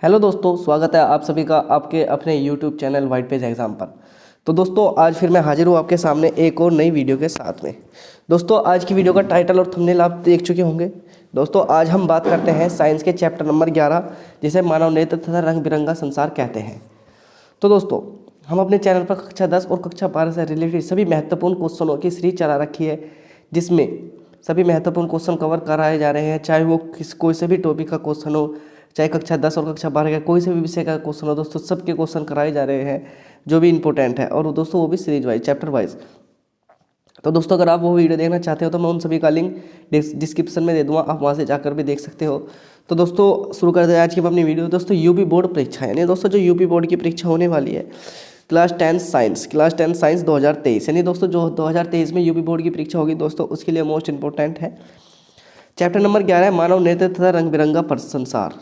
Hello दोस्तों, स्वागत है आप सभी का आपके अपने YouTube channel white page exam पर। तो दोस्तों आज फिर मैं हाजिर हूँ आपके सामने एक और नई वीडियो के साथ में। दोस्तों आज की वीडियो का टाइटल और थंबनेल आप देख चुके होंगे। दोस्तों आज हम बात करते हैं साइंस के चैप्टर नंबर 11 जिसे मानव नेत्र तथा रंग बिरंगा संसार कहते हैं। तो दोस्तों हम अपने चैनल पर कक्षा 10 और कक्षा 12 से रिलेटेड सभी महत्वपूर्ण क्वेश्चनों की सीरीज चला रखी है, जिसमें सभी महत्वपूर्ण क्वेश्चन कवर कराए जा रहे हैं, चाहे वो कोई से भी टॉपिक का क्वेश्चन हो, चाहे कक्षा 10 और कक्षा 12 का कोई से भी विषय का क्वेश्चन हो। दोस्तों सबके क्वेश्चन कराए जा रहे हैं जो भी इंपॉर्टेंट है, और दोस्तों वो भी सीरीज वाइज चैप्टर वाइज। तो दोस्तों अगर आप वो वीडियो देखना चाहते हो तो मैं उन सभी का लिंक डिस्क्रिप्शन में दे दूंगा, आप वहाँ से जाकर भी देख सकते हो। तो दोस्तों शुरू करते हैं आज की अपनी वीडियो। दोस्तों यूपी बोर्ड परीक्षा यानी दोस्तों जो यूपी बोर्ड की परीक्षा होने वाली है क्लास 10 साइंस 2023, यानी दोस्तों जो 2023 में यूपी बोर्ड की परीक्षा होगी दोस्तों उसके लिए मोस्ट इंपॉर्टेंट है। चैप्टर नंबर 11 है मानव नेत्र तथा रंग बिरंगा संसार।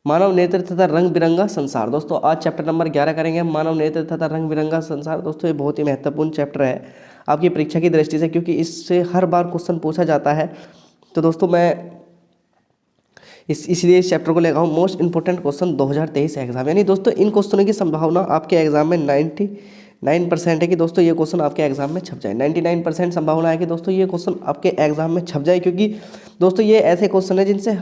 मानव नेत्र तथा रंग बिरंगा संसार। दोस्तों आज चैप्टर नंबर 11 करेंगे मानव नेत्र तथा रंग बिरंगा संसार। दोस्तों ये बहुत ही महत्वपूर्ण चैप्टर है आपकी परीक्षा की दृष्टि से, क्योंकि इससे हर बार क्वेश्चन पूछा जाता है। तो दोस्तों मैं इसलिए इस चैप्टर को लेकर हूँ मोस्ट इंपॉर्टेंट क्वेश्चन 2023 एग्जाम, यानी दोस्तों इन क्वेश्चनों की संभावना आपके एग्जाम में 99% है कि दोस्तों ये क्वेश्चन आपके एग्जाम में छप जाए। 99% संभावना है कि दोस्तों ये क्वेश्चन आपके एग्जाम में छप जाए, क्योंकि दोस्तों ये ऐसे क्वेश्चन है जिनसे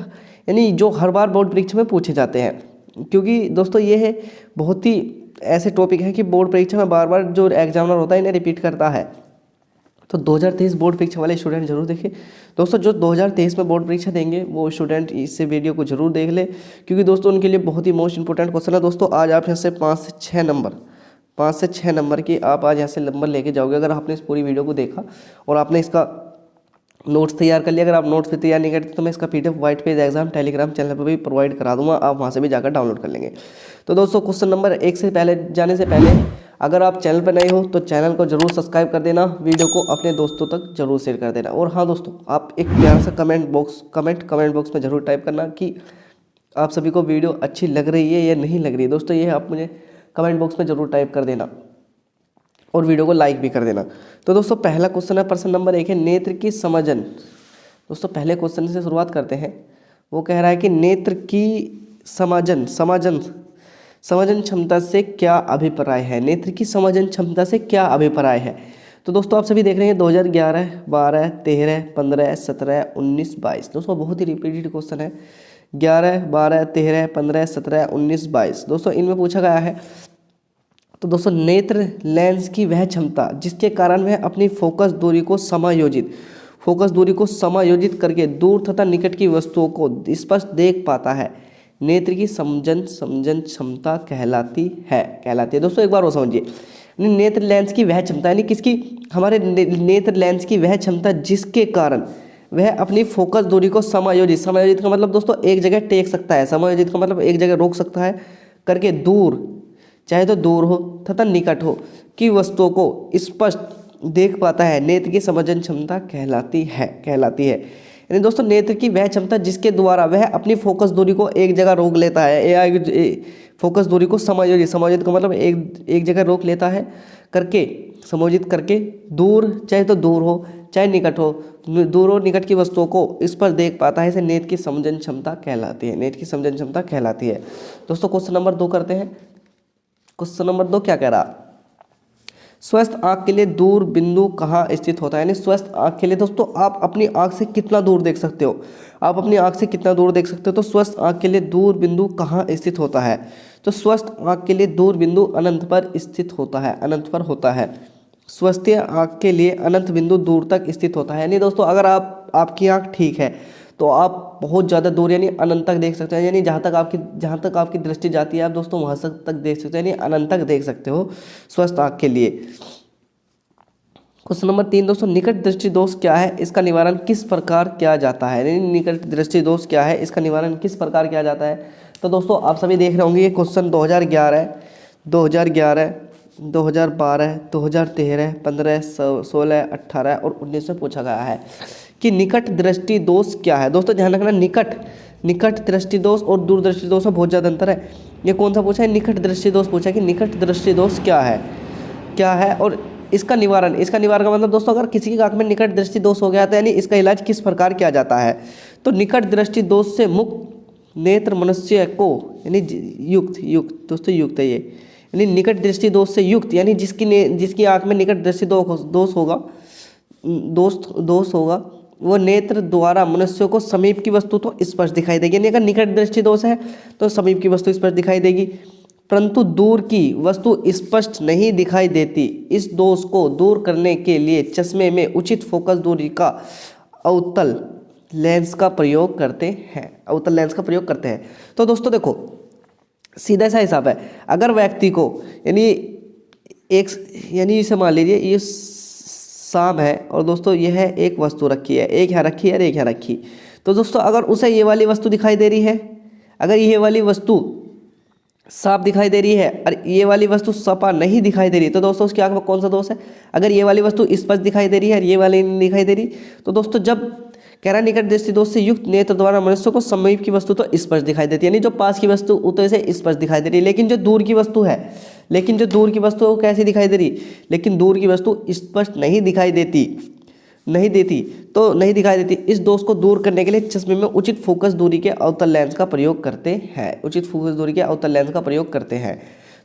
यानी जो हर बार बोर्ड परीक्षा में पूछे जाते हैं। क्योंकि दोस्तों ये है बहुत ही ऐसे टॉपिक है कि बोर्ड परीक्षा में बार बार जो एग्जामिनर होता है इन्हें रिपीट करता है। तो 2023 बोर्ड परीक्षा वाले स्टूडेंट जरूर देखें। दोस्तों जो 2023 में बोर्ड परीक्षा देंगे वो स्टूडेंट इस वीडियो को जरूर देख ले, क्योंकि दोस्तों उनके लिए बहुत ही मोस्ट इंपॉर्टेंट क्वेश्चन है। दोस्तों आज आप यहाँ से 5 से 6 नंबर की आप आज यहाँ से नंबर लेके जाओगे अगर आपने इस पूरी वीडियो को देखा और आपने इसका नोट्स तैयार कर लिया। अगर आप नोट्स भी तैयार नहीं करते तो मैं इसका PDF white page exam Telegram channel पर भी प्रोवाइड करा दूंगा, आप वहाँ से भी जाकर डाउनलोड कर लेंगे। तो दोस्तों क्वेश्चन नंबर 1 से पहले जाने से पहले अगर आप चैनल पर नए हो तो चैनल को जरूर सब्सक्राइब कर देना, वीडियो को अपने दोस्तों तक जरूर शेयर कर देना। और हाँ दोस्तों आप एक प्यारा सा कमेंट बॉक्स में जरूर टाइप करना कि आप सभी को वीडियो अच्छी लग रही है या नहीं लग रही है। दोस्तों ये आप मुझे कमेंट बॉक्स में जरूर टाइप कर देना और वीडियो को लाइक भी कर देना। तो दोस्तों पहला क्वेश्चन है, प्रश्न नंबर 1 है नेत्र की समझन। दोस्तों पहले क्वेश्चन से शुरुआत करते हैं। वो कह रहा है कि नेत्र की समझन क्षमता से क्या अभिप्राय है। नेत्र की समझन क्षमता से क्या अभिप्राय है। तो दोस्तों आप सभी देख रहे हैं 2011, 12, 13, 15, 17, 19, 22। दोस्तों बहुत ही रिपीटेड क्वेश्चन है। 11, 12, 13, 15, 17, 19, 22 दोस्तों इनमें पूछा गया है। तो दोस्तों नेत्र लेंस की वह क्षमता जिसके कारण वह अपनी फोकस दूरी को समायोजित करके दूर तथा निकट की वस्तुओं को स्पष्ट देख पाता है, नेत्र की समझन क्षमता कहलाती है। दोस्तों एक बार वो समझिए, नेत्र लेंस की वह क्षमता यानी किसकी, हमारे नेत्र लेंस की वह क्षमता जिसके कारण वह अपनी फोकस दूरी को समायोजित का मतलब दोस्तों एक जगह टेक सकता है, समायोजित का मतलब एक जगह रोक सकता है करके दूर, चाहे तो दूर हो तथा निकट हो की वस्तुओं को स्पष्ट देख पाता है, नेत्र की समझन क्षमता कहलाती है। यानी दोस्तों नेत्र की वह क्षमता जिसके द्वारा वह अपनी फोकस दूरी को एक जगह रोक लेता है, फोकस दूरी को समायोजित का मतलब एक जगह रोक लेता है करके, समायोजित करके दूर, चाहे तो दूर हो चाहे निकट हो, दूर और निकट की वस्तुओं को स्पष्ट देख पाता है, इसे नेत्र की समझन क्षमता कहलाती है। दोस्तों क्वेश्चन नंबर 2 करते हैं। क्वेश्चन नंबर 2 क्या कह रहा, स्वस्थ आंख के लिए दूर बिंदु कहाँ स्थित होता है। यानी स्वस्थ आंख के लिए दोस्तों आप अपनी आंख से कितना दूर देख सकते हो, तो स्वस्थ आंख के लिए दूर बिंदु कहाँ स्थित होता है। तो स्वस्थ आंख के लिए दूर बिंदु अनंत पर स्थित होता है। स्वस्थ आंख के लिए अनंत बिंदु दूर तक स्थित होता है। यानी दोस्तों अगर आपकी आंख ठीक है तो आप बहुत ज़्यादा दूर यानी अनंत तक देख सकते हैं, यानी जहाँ तक आपकी दृष्टि जाती है आप दोस्तों वहाँ तक देख सकते हो, यानी अनंत तक देख सकते हो स्वस्थ आँख के लिए। क्वेश्चन नंबर 3 दोस्तों निकट दृष्टि दोष क्या है, इसका निवारण किस प्रकार किया जाता है। यानी निकट दृष्टि दोष क्या है, इसका निवारण किस प्रकार किया जाता है। तो दोस्तों आप सभी देख रहे होंगे ये क्वेश्चन 2011, 2012, 2013, 15, 16, 18 और 19 में पूछा गया है कि निकट दृष्टि दोष क्या है। दोस्तों ध्यान रखना निकट दृष्टि दोष और दूर दृष्टि दोष में बहुत ज़्यादा अंतर है। ये कौन सा पूछा है, निकट दृष्टि दोष पूछा है कि निकट दृष्टि दोष क्या है और इसका निवारण का मतलब दोस्तों अगर किसी की आंख में निकट दृष्टि दोष हो गया तो यानी इसका इलाज किस प्रकार किया जाता है। तो निकट दृष्टि दोष से नेत्र मनुष्य को यानी युक्त युक्त दोस्तों युक्त है ये, यानी निकट दृष्टि दोष से युक्त, यानी जिसकी आंख में निकट दृष्टि दोष होगा वो नेत्र द्वारा मनुष्य को समीप की वस्तु तो स्पष्ट दिखाई देगी। यानी अगर निकट दृष्टि दोष है तो समीप की वस्तु स्पष्ट दिखाई देगी, परंतु दूर की वस्तु स्पष्ट नहीं दिखाई देती। इस दोष को दूर करने के लिए चश्मे में उचित फोकस दूरी का अवतल लेंस का प्रयोग करते हैं। तो दोस्तों देखो, सीधा सा हिसाब है, अगर व्यक्ति को यानी इसे मान लीजिए ये सांप है और दोस्तों यह एक वस्तु रखी है, एक यहाँ रखी है और एक यहाँ रखी। तो दोस्तों अगर उसे ये वाली वस्तु दिखाई दे रही है, अगर ये वाली वस्तु सांप दिखाई दे रही है और ये वाली वस्तु सपा नहीं दिखाई दे रही, तो दोस्तों उसकी आंख में कौन सा दोष है? अगर ये वाली वस्तु स्पष्ट दिखाई दे रही है और ये वाली नहीं दिखाई दे रही, तो दोस्तों जब कह रहा निकट दृष्टि दोष से युक्त नेत्र द्वारा मनुष्य को समीप की वस्तु तो स्पष्ट दिखाई देती है, यानी जो पास की वस्तु उतने से स्पष्ट दिखाई दे रही है, लेकिन जो दूर की वस्तु है वो कैसी दिखाई दे रही? लेकिन दूर की वस्तु स्पष्ट नहीं दिखाई देती। इस दोष को दूर करने के लिए चश्मे में उचित फोकस दूरी के अवतल लेंस का प्रयोग करते हैं।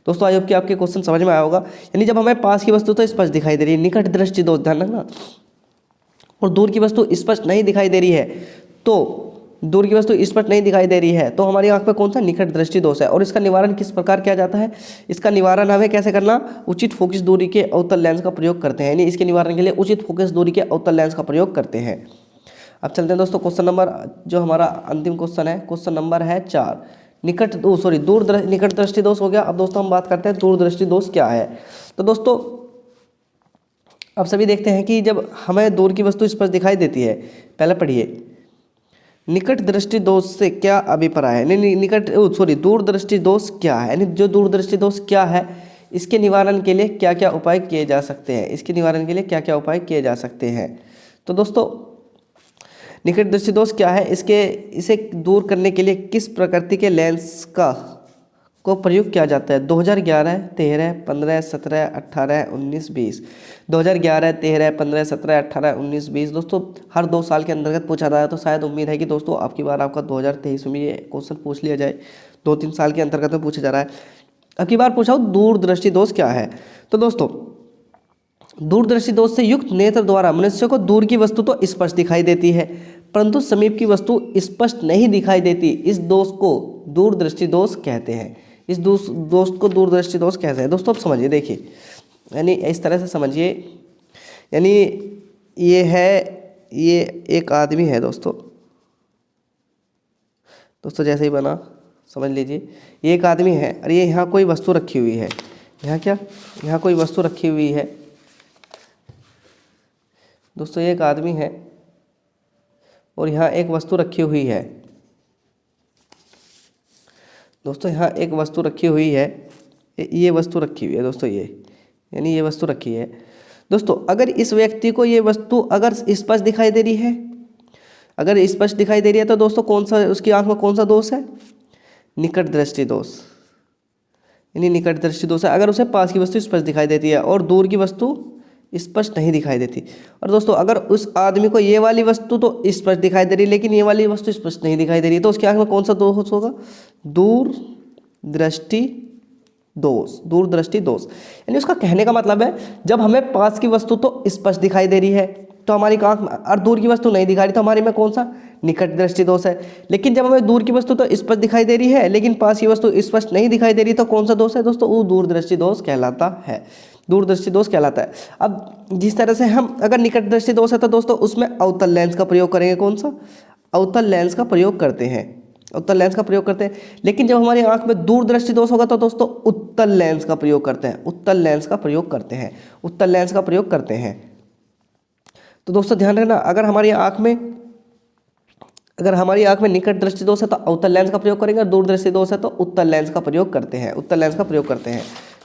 दोस्तों आई होप कि आपके क्वेश्चन समझ में आया होगा। यानी जब हमें पास की वस्तु तो स्पष्ट दिखाई दे रही है, निकट दृष्टि दोष, ध्यान रखना, और दूर की वस्तु स्पष्ट नहीं दिखाई दे रही है, तो हमारी आंख में कौन सा? निकट दृष्टि दोष है। और इसका निवारण किस प्रकार किया जाता है? इसका निवारण हमें कैसे करना? उचित फोकस दूरी के अवतल लेंस का प्रयोग करते हैं, यानी इसके निवारण के लिए उचित फोकस दूरी के अवतल लेंस का प्रयोग करते हैं। अब चलते हैं दोस्तों क्वेश्चन नंबर, जो हमारा अंतिम क्वेश्चन है, क्वेश्चन नंबर है 4। निकट दृष्टि दोष हो गया। अब दोस्तों हम बात करते हैं दूर दृष्टि दोष क्या है। तो दोस्तों अब सभी देखते हैं कि जब हमें दूर की वस्तु स्पष्ट दिखाई देती है, पहले पढ़िए, निकट दृष्टि दोष से क्या अभिप्राय है? दूर दृष्टि दोष क्या है, यानी जो दूर दृष्टि दोष क्या है, इसके निवारण के लिए क्या क्या उपाय किए जा सकते हैं? तो दोस्तों निकट दृष्टि दोष क्या है, इसे दूर करने के लिए किस प्रकृति के लेंस को प्रयोग किया जाता है? 2011, 13, 15, 17, 18, 19, 20। 2011, 13, 15, 17, 18, 19, 20 दोस्तों हर 2 साल के अंतर्गत पूछा जाता है। तो शायद उम्मीद है कि दोस्तों आपकी बार आपका 2023 में ये क्वेश्चन पूछ लिया जाए। 2-3 साल के अंतर्गत में पूछा जा रहा है। अब की बार पूछा दूर दृष्टि दोष क्या है। तो दोस्तों दूर दृष्टि दोष से युक्त नेत्र द्वारा मनुष्य को दूर की वस्तु तो स्पष्ट दिखाई देती है, परंतु समीप की वस्तु स्पष्ट नहीं दिखाई देती। इस दोष को दूर दृष्टि दोष कहते हैं। दोस्तों अब समझिए, देखिए, यानी इस तरह से समझिए, यानी ये एक आदमी है दोस्तों जैसे ही बना, समझ लीजिए ये एक आदमी है और ये यहाँ कोई वस्तु रखी हुई है। यहाँ कोई वस्तु रखी हुई है दोस्तों, ये एक आदमी है और यहाँ एक वस्तु रखी हुई है दोस्तों, यहाँ एक वस्तु रखी हुई है, ये वस्तु रखी हुई है दोस्तों, यानी ये वस्तु रखी है दोस्तों। अगर इस व्यक्ति को ये वस्तु अगर स्पष्ट दिखाई दे रही है, तो दोस्तों कौन सा उसकी आंख में कौन सा दोष है? निकट दृष्टि दोष, यानी निकट दृष्टि दोष है। अगर उसे पास की वस्तु स्पष्ट दिखाई देती है और दूर की वस्तु स्पष्ट नहीं दिखाई देती। और दोस्तों अगर उस आदमी को ये वाली वस्तु तो स्पष्ट दिखाई दे रही है, लेकिन ये वाली वस्तु स्पष्ट नहीं दिखाई दे रही, तो उसकी आंख में कौन सा दोष होगा? दूर दृष्टि दोष। यानी उसका कहने का मतलब है जब हमें पास की वस्तु तो स्पष्ट दिखाई दे रही है तो हमारी आंख में, और दूर की वस्तु नहीं दिखा रही, तो हमारे में कौन सा? निकट दृष्टि दोष है। लेकिन जब हमें दूर की वस्तु तो स्पष्ट दिखाई दे रही है लेकिन पास की वस्तु स्पष्ट नहीं दिखाई दे रही, तो कौन सा दोष है दोस्तों? वो दूर दृष्टि दोष कहलाता है। अब जिस तरह से हम अगर निकट दृष्टि दोष है तो दोस्तों उसमें अवतल लेंस का प्रयोग करेंगे। कौन सा? अवतल लेंस का प्रयोग करते हैं। लेकिन जब हमारी आंख में दूर दृष्टि दोष होगा तो दोस्तों उत्तल लेंस का प्रयोग करते हैं। तो दोस्तों ध्यान रखना, अगर हमारी आंख में निकट दृष्टि दोष है तो अवतल लेंस का प्रयोग करेंगे, और दूर दृष्टि दोष है तो उत्तल लेंस का प्रयोग करते हैं।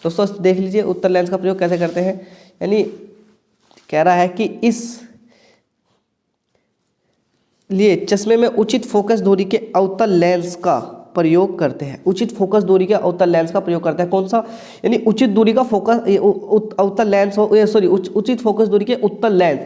दोस्तों देख लीजिए उत्तल लेंस का प्रयोग कैसे करते हैं। यानी कह रहा है कि इस लिए चश्मे में उचित फोकस दूरी के अवतल लेंस का प्रयोग करते हैं। कौन सा? यानी उचित दूरी का फोकस अवतल लेंस हो, उचित फोकस दूरी के उत्तल लेंस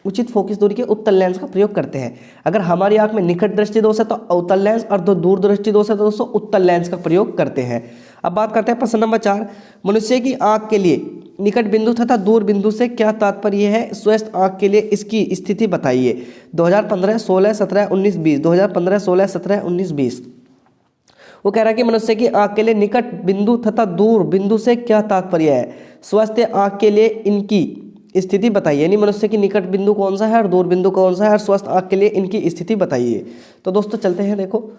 उचित फोकस दूरी के उत्तल लेंस का प्रयोग करते हैं। अगर हमारी आंख में निकट दृष्टि दोष है तो अवतल लेंस, और तो दूर दृष्टि दोष है तो दोस्तों उत्तल लेंस का प्रयोग करते हैं। अब बात करते हैं प्रश्न नंबर 4, मनुष्य की आंख के लिए निकट बिंदु तथा दूर बिंदु से क्या तात्पर्य है? स्वस्थ आंख के लिए इसकी स्थिति बताइए। 2015, 16, 17, 19, 20। 2015, 16, 17, 19, 20। वो कह रहा है कि मनुष्य की आंख के लिए निकट बिंदु तथा दूर बिंदु से क्या तात्पर्य है? स्वस्थ आंख के लिए इनकी स्थिति बताइए। यानी मनुष्य की निकट बिंदु कौन सा है और दूर बिंदु कौन सा है, और स्वस्थ आंख के लिए इनकी स्थिति बताइए। तो दोस्तों चलते हैं, देखो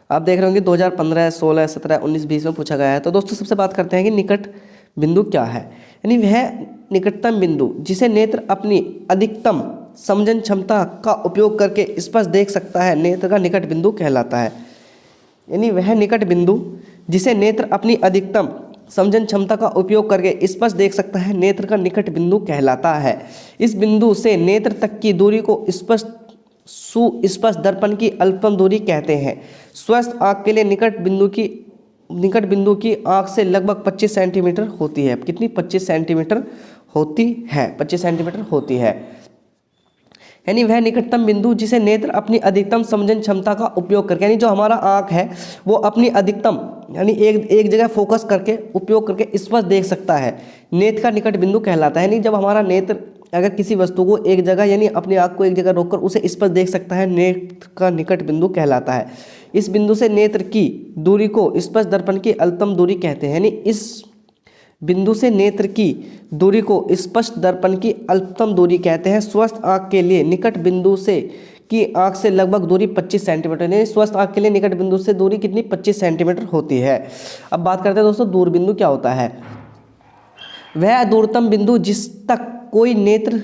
आप देख रहे होंगे 2015, 16, 17, 19, 20 में पूछा गया है। तो दोस्तों सबसे बात करते हैं कि निकट बिंदु क्या है। यानी वह निकटतम बिंदु जिसे नेत्र अपनी अधिकतम समझन क्षमता का उपयोग करके स्पष्ट देख सकता है, नेत्र का निकट बिंदु कहलाता है। यानी वह निकट बिंदु जिसे नेत्र अपनी अधिकतम समझन क्षमता का उपयोग करके स्पष्ट देख सकता है, नेत्र का निकट बिंदु कहलाता है। इस बिंदु से नेत्र तक की दूरी को सुस्पष्ट दर्पण की अल्पतम दूरी कहते हैं। स्वस्थ आंख के लिए निकट बिंदु की आंख से लगभग 25 सेंटीमीटर होती है। कितनी? 25 सेंटीमीटर होती है। 25 सेंटीमीटर होती है। यानी वह निकटतम बिंदु जिसे नेत्र अपनी अधिकतम समझन क्षमता का उपयोग करके, यानी जो हमारा आंख है वो अपनी अधिकतम यानी एक जगह फोकस करके उपयोग करके स्पष्ट देख सकता है, नेत्र का निकट बिंदु कहलाता है। यानी जब हमारा नेत्र अगर किसी वस्तु को एक जगह यानी अपनी आंख को एक जगह रोककर उसे स्पष्ट देख सकता है, नेत्र का निकट बिंदु कहलाता है। इस बिंदु से नेत्र की दूरी को स्पष्ट दर्पण की अल्पतम दूरी कहते हैं। यानी इस बिंदु से नेत्र की दूरी को स्पष्ट दर्पण की अल्पतम दूरी कहते हैं। स्वस्थ आंख के लिए निकट बिंदु से की आंख से लगभग दूरी 25 सेंटीमीटर। यानी स्वस्थ आंख के लिए निकट बिंदु से दूरी कितनी? 25 सेंटीमीटर होती है। अब बात करते हैं दोस्तों दूर बिंदु क्या होता है। वह दूरतम बिंदु जिस तक कोई नेत्र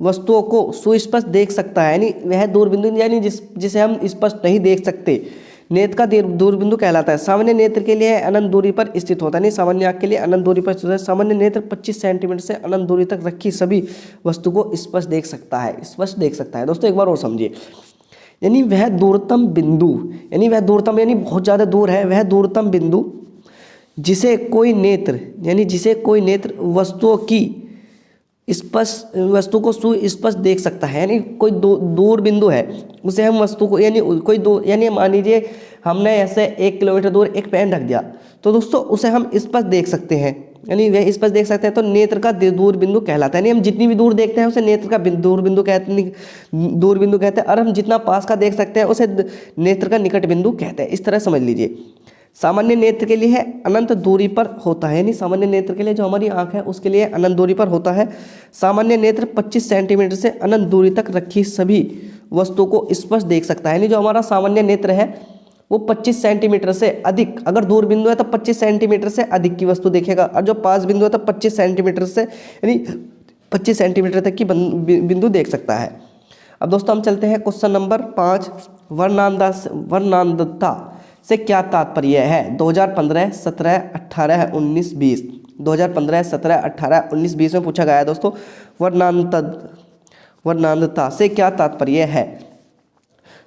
वस्तुओं को सुस्पष्ट देख सकता है। यानी वह दूर बिंदु यानी जिसे हम स्पष्ट नहीं देख सकते, नेत्र का दूर बिंदु कहलाता है। सामान्य नेत्र के लिए अनंत दूरी पर स्थित होता है। नहीं, सामान्य आंख के लिए अनंत दूरी पर स्थित है। सामान्य नेत्र 25 सेंटीमीटर से अनंत दूरी तक रखी सभी वस्तु को स्पष्ट देख सकता है, स्पष्ट देख सकता है। दोस्तों एक बार और समझिए, यानी वह दूरतम बिंदु यानी वह दूरतम यानी बहुत ज़्यादा दूर है, वह दूरतम बिंदु जिसे कोई नेत्र वस्तुओं की वस्तु को सुस्पष्ट देख सकता है। यानी कोई दूर बिंदु है उसे हम वस्तु को यानी मान लीजिए हमने ऐसे 1 किलोमीटर दूर एक पेन रख दिया, तो दोस्तों उसे हम स्पष्ट देख सकते हैं। यानी वह स्पष्ट देख सकते हैं, तो नेत्र का दूर बिंदु कहलाता है। यानी हम जितनी भी दूर देखते हैं उसे नेत्र का दूर बिंदु कहते हैं, और हम जितना पास का देख सकते हैं उसे नेत्र का निकट बिंदु कहते हैं। इस तरह समझ लीजिए। सामान्य नेत्र के लिए है अनंत दूरी पर होता है। यानी सामान्य नेत्र के लिए जो हमारी आंख है उसके लिए अनंत दूरी पर होता है। सामान्य नेत्र 25 सेंटीमीटर से अनंत दूरी तक रखी सभी वस्तु को स्पष्ट देख सकता है। यानी जो हमारा सामान्य नेत्र है वो 25 सेंटीमीटर से अधिक, अगर दूर बिंदु है तो 25 सेंटीमीटर से अधिक की वस्तु देखेगा, और जो पास बिंदु है तो 25 सेंटीमीटर से यानी 25 सेंटीमीटर तक की बिंदु देख सकता है। अब दोस्तों हम चलते हैं क्वेश्चन नंबर 5, वर्णांधता से क्या तात्पर्य है। 2015, 17, 18, 19, 20। 2015, 17, 18, 19, 20 में पूछा गया है दोस्तों, वर्णांधता से क्या तात्पर्य है।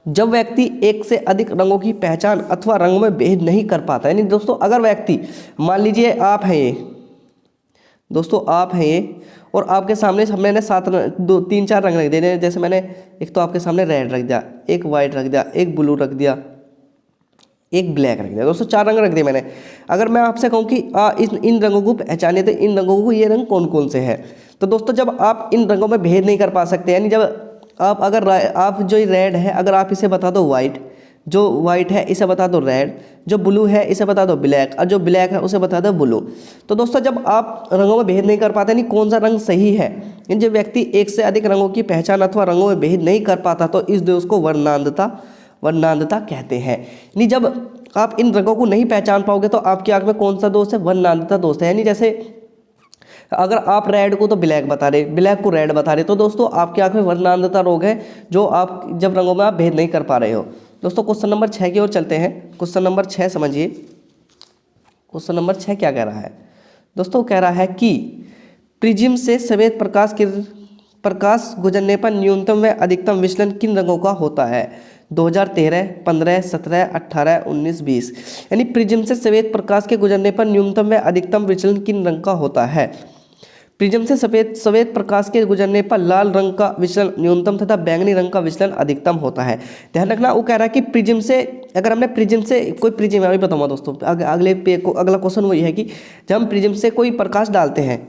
जब व्यक्ति एक से अधिक रंगों की पहचान अथवा रंगों में भेद नहीं कर पाता। यानी दोस्तों अगर व्यक्ति, मान लीजिए आप हैं ये दोस्तों, आप हैं ये और आपके सामने मैंने 3-4 रंग रख दिए। जैसे मैंने एक तो आपके सामने रेड रख दिया, एक वाइट रख दिया, एक ब्लू रख दिया, एक ब्लैक रख दिया। दोस्तों 4 रंग रख दिए मैंने। अगर मैं आपसे कहूँ कि इन रंगों को पहचाने, तो इन रंगों को ये रंग कौन कौन से हैं। तो दोस्तों जब आप इन रंगों में भेद नहीं कर पा सकते, यानी जब आप जो रेड है अगर आप इसे बता दो वाइट, जो वाइट है इसे बता दो रेड, जो ब्लू है इसे बता दो ब्लैक, और जो ब्लैक है उसे बता दो ब्लू। तो दोस्तों जब आप रंगों में भेद नहीं कर पाते, नहीं कौन सा रंग सही है, जब व्यक्ति एक से अधिक रंगों की पहचान अथवा रंगों में भेद नहीं कर पाता, तो इस दोष को वर्णांधता कहते हैं। यानी जब आप इन रंगों को नहीं पहचान पाओगे तो आपकी आंख में कौन सा दोष है, वर्णांधता दोष है। यानी जैसे अगर आप रेड को तो ब्लैक बता रहे, ब्लैक को रेड बता रहे, तो दोस्तों आपकी आंख में वर्णांधता रोग है, जो आप जब रंगों में आप भेद नहीं कर पा रहे हो। दोस्तों क्वेश्चन नंबर 6 की ओर चलते हैं। क्वेश्चन नंबर 6 समझिए। क्वेश्चन नंबर 6 क्या कह रहा है दोस्तों, कह रहा है कि प्रिज्म से सफेद प्रकाश गुजरने पर न्यूनतम व अधिकतम विचलन किन रंगों का होता है। 2013, 15, 17, 18, 19, 20। यानी प्रिज्म से सफेद प्रकाश के गुजरने पर न्यूनतम व अधिकतम विचलन किन रंग का होता है। प्रिज्म से सफेद सफेद प्रकाश के गुजरने पर लाल रंग का विचलन न्यूनतम तथा बैंगनी रंग का विचलन अधिकतम होता है। ध्यान रखना, वो कह रहा है कि प्रिज्म से, अगर हमने प्रिज्म से कोई प्रिज्म, अभी बताऊंगा दोस्तों, अगला क्वेश्चन वो ये है कि जब हम प्रिज्म से कोई प्रकाश डालते हैं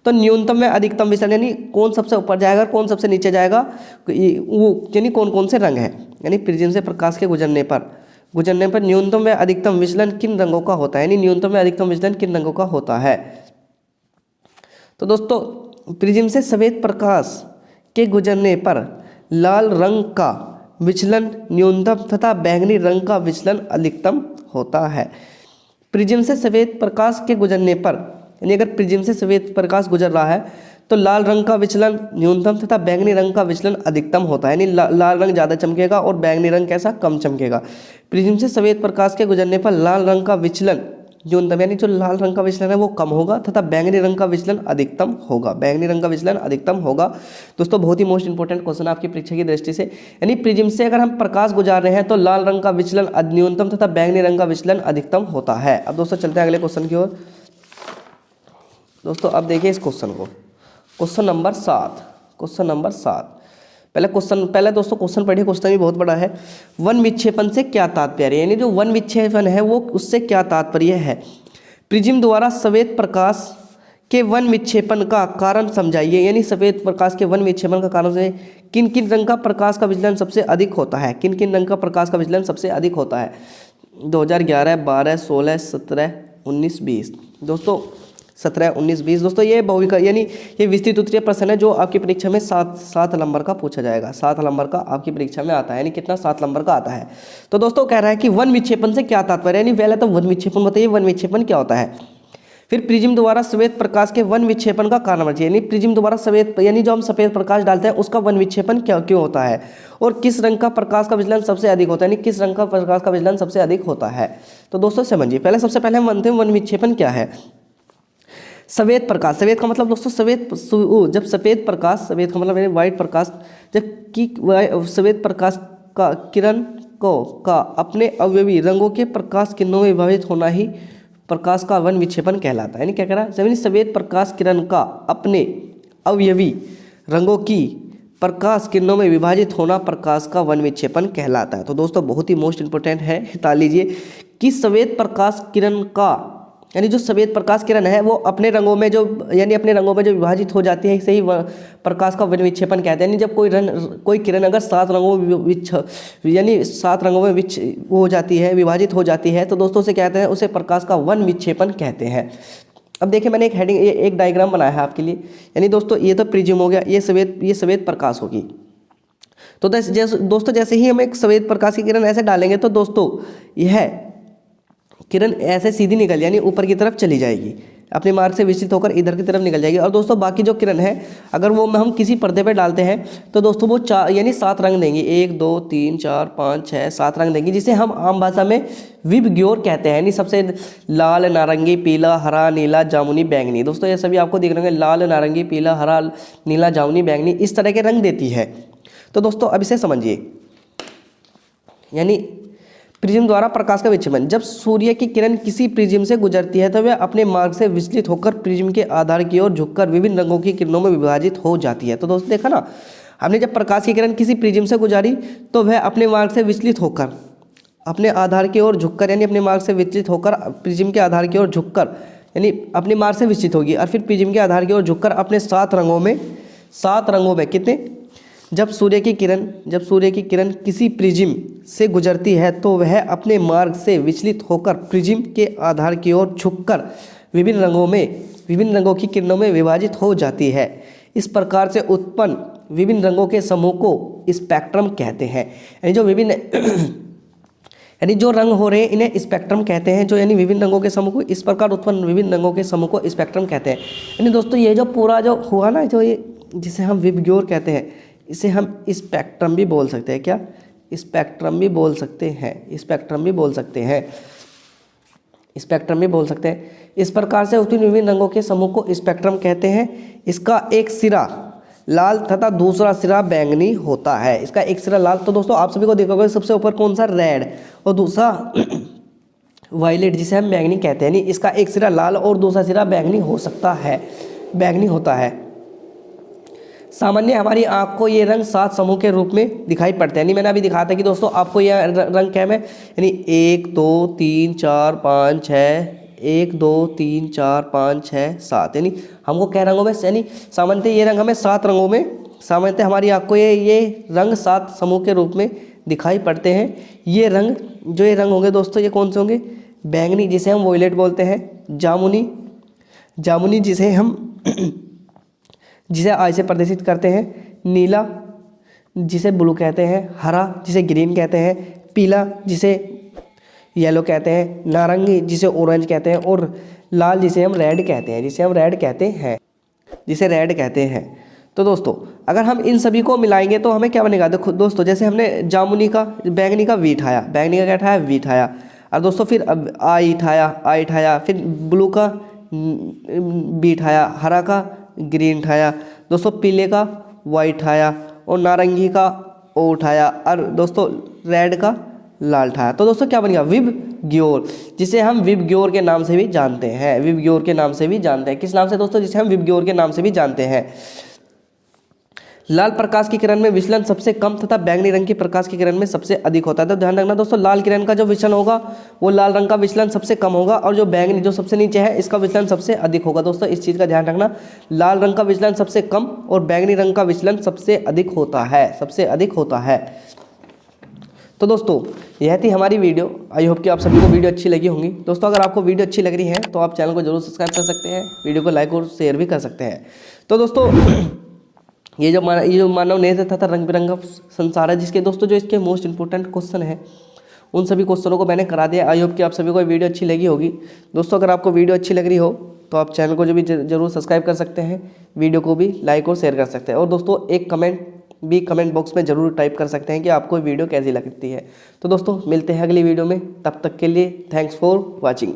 तो न्यूनतम में अधिकतम विचलन यानी कौन सबसे ऊपर जाएगा, कौन सबसे नीचे जाएगा, वो यानी कौन कौन से रंग है, यानी प्रिज्म से प्रकाश के गुजरने पर न्यूनतम में अधिकतम विचलन किन रंगों का होता है, यानी न्यूनतम में अधिकतम विचलन किन रंगों का होता है। तो दोस्तों प्रिज्म से सफेद प्रकाश के गुजरने पर लाल रंग का विचलन न्यूनतम तथा बैंगनी रंग का विचलन अधिकतम होता है। प्रिज्म से सफेद प्रकाश के गुजरने पर, यानी अगर प्रिज्म से सफेद प्रकाश गुजर रहा है तो लाल रंग का विचलन न्यूनतम तथा बैंगनी रंग का विचलन अधिकतम होता है, यानी लाल रंग ज़्यादा चमकेगा और बैंगनी रंग कैसा, कम चमकेगा। प्रिज्म से सफेद प्रकाश के गुजरने पर लाल रंग का विचलन न्यूनतम, यानी जो लाल रंग का विचलन है वो कम होगा तथा बैंगनी रंग का विचलन अधिकतम होगा, बैंगनी रंग का विचलन अधिकतम होगा। दोस्तों बहुत ही मोस्ट इंपॉर्टेंट क्वेश्चन आपकी परीक्षा की दृष्टि से, यानी प्रिज्म से अगर हम प्रकाश गुजार रहे हैं तो लाल रंग का विचलन न्यूनतम तथा बैंगनी रंग का विचलन अधिकतम होता है। अब दोस्तों चलते हैं अगले क्वेश्चन की ओर। दोस्तों अब देखिए इस क्वेश्चन को, क्वेश्चन नंबर 7। पहले दोस्तों क्वेश्चन पढ़िए, क्वेश्चन भी बहुत बड़ा है। वन विक्षेपण से क्या तात्पर्य, यानी जो वन विक्षेपण है वो उससे क्या तात्पर्य है। प्रिज्म द्वारा सफेद प्रकाश के वन विक्षेपण का कारण समझाइए, यानी सफेद प्रकाश के वन विक्षेपण का कारण से किन किन रंग का प्रकाश का विचलन सबसे अधिक होता है, किन किन रंग का प्रकाश का विचलन सबसे अधिक होता है। 2011, 12, 16, 17, 19, 20। दोस्तों 17, 19, 20 दोस्तों ये बहुविकल्प यानी ये विस्तृत उत्तरीय प्रश्न है जो आपकी परीक्षा में 7 नंबर का पूछा जाएगा, 7 नंबर का आपकी परीक्षा में आता है, यानी कितना 7 नंबर का आता है। तो दोस्तों कह रहा है कि वन विक्षेपण से क्या तात्पर्य, यानी पहले तो वन विक्षेपण बताइए, वन विक्षेपण क्या होता है। फिर प्रिज्म द्वारा सफेद प्रकाश के वन विक्षेपण का कारण बताइए, यानी प्रिज्म द्वारा सफेद, यानी जो हम सफेद प्रकाश डालते हैं उसका वन विक्षेपण क्यों होता है, और किस रंग का प्रकाश का विचलन सबसे अधिक होता है, यानी किस रंग का प्रकाश का विचलन सबसे अधिक होता है। तो दोस्तों समझिए, सबसे पहले हम मानते हैं वन विक्षेपण क्या है। सफेद प्रकाश, सफेद का मतलब दोस्तों जब सफेद प्रकाश, सफेद का मतलब व्हाइट प्रकाश, जब सफेद प्रकाश का किरण का अपने अवयवी रंगों के प्रकाश किरणों में विभाजित होना ही प्रकाश का वन विक्षेपण कहलाता है। यानी क्या कह रहा है, सफेद प्रकाश किरण का अपने अवयवी रंगों की प्रकाश किरणों में विभाजित होना प्रकाश का वन विक्षेपण कहलाता है। तो दोस्तों बहुत ही मोस्ट इंपोर्टेंट है, बता लीजिए कि सफेद प्रकाश किरण का, यानी जो सफेद प्रकाश किरण है वो अपने रंगों में जो, यानी अपने रंगों में जो विभाजित हो जाती है, इसे ही प्रकाश का वन विक्षेपण कहते हैं। यानी जब कोई किरण अगर 7 रंगों में यानी 7 रंगों में हो जाती है, विभाजित हो जाती है, तो दोस्तों से कहते हैं उसे प्रकाश का वन विक्षेपण कहते हैं। अब देखिए मैंने एक हेडिंग, एक डायग्राम बनाया है आपके लिए, यानी दोस्तों ये तो प्रिज्म हो गया, ये सफेद प्रकाश होगी। तो दोस्तों जैसे ही हम एक सफेद प्रकाश की किरण ऐसे डालेंगे तो दोस्तों यह किरण ऐसे सीधी निकल, यानी ऊपर की तरफ चली जाएगी, अपने मार्ग से विचलित होकर इधर की तरफ निकल जाएगी। और दोस्तों बाकी जो किरण है अगर वो हम किसी पर्दे पे डालते हैं तो दोस्तों वो 4 यानी 7 रंग देंगी, 1, 2, 3, 4, 5, 6, 7 रंग देंगी, जिसे हम आम भाषा में विबग्योर कहते हैं। यानी सबसे लाल, नारंगी, पीला, हरा, नीला, जामुनी, बैंगनी। दोस्तों ये सभी आपको दिख रहे हैं, लाल, नारंगी, पीला, हरा, नीला, जामुनी, बैंगनी, इस तरह के रंग देती है। तो दोस्तों अब इसे समझिए, यानी प्रिज्म द्वारा प्रकाश का विक्षेपण, जब सूर्य की किरण किसी प्रिज्म से गुजरती है तो वह अपने मार्ग से विचलित होकर प्रिज्म के आधार की ओर झुककर विभिन्न रंगों की किरणों में विभाजित हो जाती है। तो दोस्तों देखा ना, हमने जब प्रकाश की किरण किसी प्रिज्म से गुजारी तो वह अपने मार्ग से विचलित होकर अपने आधार की ओर झुककर, यानी अपने मार्ग से विचलित होकर प्रिज्म के आधार की ओर झुककर, यानी अपने मार्ग से विचलित होगी और फिर प्रिज्म के आधार की ओर झुककर अपने 7 रंगों में कितने, जब सूर्य की किरण किसी प्रिज्म से गुजरती है तो वह अपने मार्ग से विचलित होकर प्रिज्म के आधार की ओर झुककर विभिन्न रंगों की किरणों में विभाजित हो जाती है। इस प्रकार से उत्पन्न विभिन्न रंगों के समूह को स्पेक्ट्रम कहते हैं। यानी जो रंग हो रहे हैं इन्हें स्पेक्ट्रम कहते हैं, जो यानी विभिन्न रंगों के समूह को, इस प्रकार उत्पन्न विभिन्न रंगों के समूह को स्पेक्ट्रम कहते हैं। यानी दोस्तों ये जो पूरा जो हुआ ना, जो ये जिसे हम विबग्योर कहते हैं, इसे हम स्पेक्ट्रम भी बोल सकते हैं। क्या? स्पेक्ट्रम भी बोल सकते हैं। इस प्रकार से उत्पन्न विभिन्न रंगों के समूह को स्पेक्ट्रम कहते हैं। इसका एक सिरा लाल तथा दूसरा सिरा बैंगनी होता है। इसका एक सिरा लाल, तो दोस्तों आप सभी को देखोगे सबसे ऊपर कौन सा, रेड, और दूसरा वायलेट जिसे हम बैंगनी कहते हैं। यानी इसका एक सिरा लाल और दूसरा सिरा बैंगनी हो सकता है। बैंगनी होता है। सामान्य हमारी आँख को ये रंग 7 समूह के रूप में दिखाई पड़ते हैं। यानी मैंने अभी दिखाया था कि दोस्तों आपको यह रंग क्या है, यानी 1 2 3 4 5 6, 1 2 3 4 5 6 7, यानी हमको क्या रंगों में, यानी सामान्यतः ये रंग हमें 7 रंगों में, सामान्यतः हमारी आँख को ये रंग 7 समूह के रूप में दिखाई पड़ते हैं। ये रंग, जो ये रंग होंगे दोस्तों, ये कौन से होंगे? बैंगनी जिसे हम वॉयलेट बोलते हैं, जामुनी जिसे हम जिसे आई से प्रदर्शित करते हैं, नीला जिसे ब्लू कहते हैं, हरा जिसे ग्रीन कहते हैं, पीला जिसे येलो कहते हैं, नारंगी जिसे ऑरेंज कहते हैं, और लाल जिसे हम रेड कहते हैं, तो दोस्तों अगर हम इन सभी को मिलाएंगे तो हमें क्या बनेगा? देखो दोस्तों, जैसे हमने बैंगनी का वी ठाया, क्या ठाया? वी ठाया, और दोस्तों फिर अब आई ठाया, फिर ब्लू का बी ठाया, हरा का ग्रीन ठाया, दोस्तों पीले का वाइट ठाया, और नारंगी का ओ ठाया, और दोस्तों रेड का लाल ठाया। तो दोस्तों क्या बन गया? विबग्योर, जिसे हम विबग्योर के नाम से भी जानते हैं। किस नाम से दोस्तों? जिसे हम विबग्योर के नाम से भी जानते हैं। लाल प्रकाश की किरण में विचलन सबसे कम तथा बैंगनी रंग की प्रकाश की किरण में सबसे अधिक होता है। तो ध्यान रखना दोस्तों, लाल किरण का जो विचलन होगा वो लाल रंग का विचलन सबसे कम होगा, और जो बैंगनी जो सबसे नीचे है इसका विचलन सबसे अधिक होगा। दोस्तों इस चीज़ का ध्यान रखना, लाल रंग का विचलन सबसे कम और बैंगनी रंग का विचलन सबसे अधिक होता है। तो दोस्तों यह थी हमारी वीडियो। आई होप कि आप सभी को वीडियो अच्छी लगी होंगी। दोस्तों अगर आपको वीडियो अच्छी लग रही है तो आप चैनल को जरूर सब्सक्राइब कर सकते हैं, वीडियो को लाइक और शेयर भी कर सकते हैं। तो दोस्तों ये जो मानव नेत्र तथा रंग बिरंगा संसार है, जिसके दोस्तों जो इसके मोस्ट इंपॉर्टेंट क्वेश्चन है उन सभी क्वेश्चनों को मैंने करा दिया। आई होप कि आप सभी को वीडियो अच्छी लगी होगी। दोस्तों अगर आपको वीडियो अच्छी लग रही हो तो आप चैनल को जो भी जरूर सब्सक्राइब कर सकते हैं, वीडियो को भी लाइक और शेयर कर सकते हैं, और दोस्तों एक कमेंट भी कमेंट बॉक्स में जरूर टाइप कर सकते हैं कि आपको वीडियो कैसी लगती है। तो दोस्तों मिलते हैं अगली वीडियो में, तब तक के लिए थैंक्स फॉर वॉचिंग।